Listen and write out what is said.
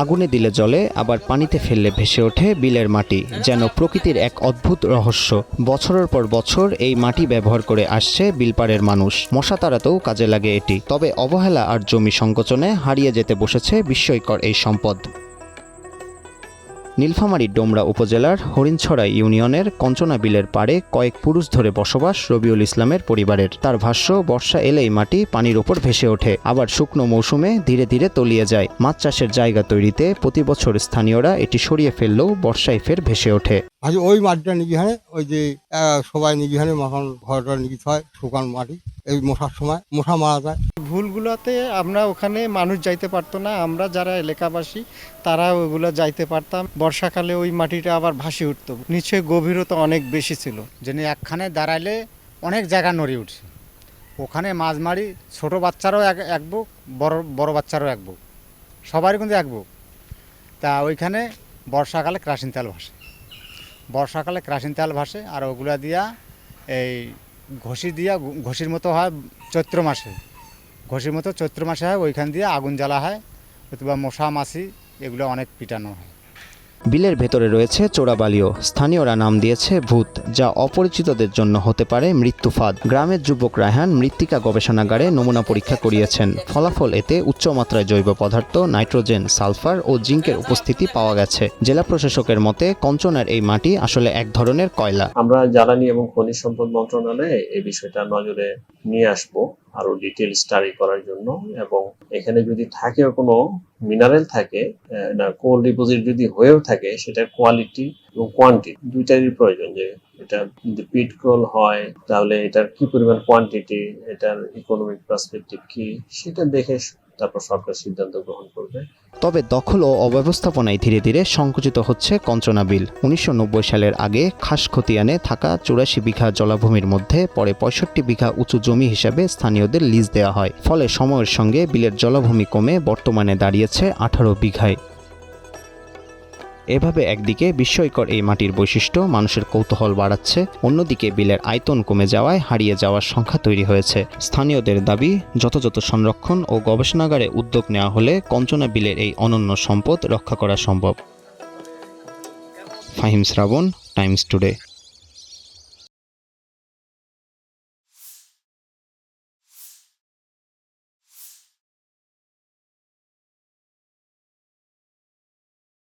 আগুনে দিলে জ্বলে, আবার পানিতে ফেললে ভেসে ওঠে বিলের মাটি, যেন প্রকৃতির এক অদ্ভুত রহস্য। বছরের পর বছর এই মাটি ব্যবহার করে আসছে বিলপাড়ের মানুষ। মশা তাড়াতেও কাজে লাগে এটি। তবে অবহেলা আর জমি সংকোচনে হারিয়ে যেতে বসেছে বিস্ময়কর এই সম্পদ। নীলফামারীর ডোমরা উপজেলার হরিণছড়া ইউনিয়নের কঞ্চনা বিলের পাড়ে কয়েক পুরুষ ধরে বসবাস রবিউল ইসলামের পরিবারের। তার ভাষ্য, বর্ষা এলেই মাটি পানির ওপর ভেসে ওঠে, আবার শুকনো মৌসুমে ধীরে ধীরে তলিয়ে যায়। মাছ চাষের জায়গা তৈরিতে প্রতি বছর স্থানীয়রা এটি সরিয়ে ফেললেও বর্ষায় ফের ভেসে ওঠে। আজ ওই মাটিটা নিগিহানে ওই যে সবাই নিগিহানে মাখন ঘরটা নিগিত হয়, শুকান মাটি। এই মশার সময় মশা মারা যায়। ভুলগুলোতে আমরা ওখানে মানুষ যাইতে পারতো না, আমরা যারা এলাকাবাসী তারা ওইগুলো যাইতে পারতাম। বর্ষাকালে ওই মাটিটা আবার ভাসে উঠতো, নিচে গভীরতা অনেক বেশি ছিল। যিনি একখানে দাঁড়াইলে অনেক জায়গা নড়ে উঠছে। ওখানে মাছ মারি, ছোটো বাচ্চারও এক বুক, বড় বাচ্চারও এক বুক, সবারই কিন্তু এক বুক। তা ওইখানে বর্ষাকালে কেরোসিন তেল ভাসে, আর ওগুলা দিয়া এই ঘষির মতো হয় চৈত্র মাসে হয়, ওইখান দিয়ে আগুন জ্বালা হয়, অথবা মশা মাছি এগুলো অনেক পিটানো হয়। বিলের ভেতরে রয়েছে চোরাবালিও। স্থানীয়রা নাম দিয়েছে ভূত, যা অপরিচিতদের জন্য হতে পারে মৃত্যুফাঁদ। গ্রামের যুবক রায়হান মৃত্তিকা গবেষণাগারে নমুনা পরীক্ষা করিয়েছেন। ফলাফল এতে উচ্চমাত্রায় জৈব পদার্থ, নাইট্রোজেন, সালফার ও জিঙ্কের উপস্থিতি পাওয়া গেছে। জেলা প্রশাসকের মতে কঞ্চনার এই মাটি আসলে এক ধরনের কয়লা। আমরা জ্বালানি এবং খনিজ সম্পদ মন্ত্রণালয়ে এই বিষয়টা নজরে নিয়ে আসবো আরো ডিটেল স্টাডি করার জন্য, এবং এখানে যদি থাকে কোনো মিনারেল থাকে না, কোল ডিপোজিট যদি হয়েও থাকে, সেটার কোয়ালিটি এবং কোয়ান্টিটি দুইটারই প্রয়োজন। যে এটা যদি পিট কোল হয় তাহলে এটার কি পরিমাণ কোয়ান্টিটি, এটার ইকোনমিক পার্সপেক্টিভ কি, সেটা দেখে তারপর সরকার সিদ্ধান্ত গ্রহণ করবে। তবে দখল ও অব্যবস্থাপনায় ধীরে ধীরে সংকুচিত হচ্ছে কঞ্চনা বিল। 1990 সালের আগে খাস খতিয়ানে থাকা 84 বিঘা জলাভূমির মধ্যে পরে 65 বিঘা উঁচু জমি হিসেবে স্থানীয়দের লিজ দেওয়া হয়। ফলে সময়ের সঙ্গে বিলের জলাভূমি কমে বর্তমানে দাঁড়িয়েছে 18 বিঘায়। এভাবে একদিকে বিস্ময়কর এই মাটির বৈশিষ্ট্য মানুষের কৌতূহল বাড়াচ্ছে, অন্যদিকে বিলের আয়তন কমে যাওয়ায় হারিয়ে যাওয়ার সংখ্যা তৈরি হয়েছে। স্থানীয়দের দাবি, যথাযথ সংরক্ষণ ও গবেষণাগারে উদ্যোগ নেওয়া হলে কঞ্চনা বিলের এই অনন্য সম্পদ রক্ষা করা সম্ভব। ফাহিম শ্রাবণ, টাইমস টুডে।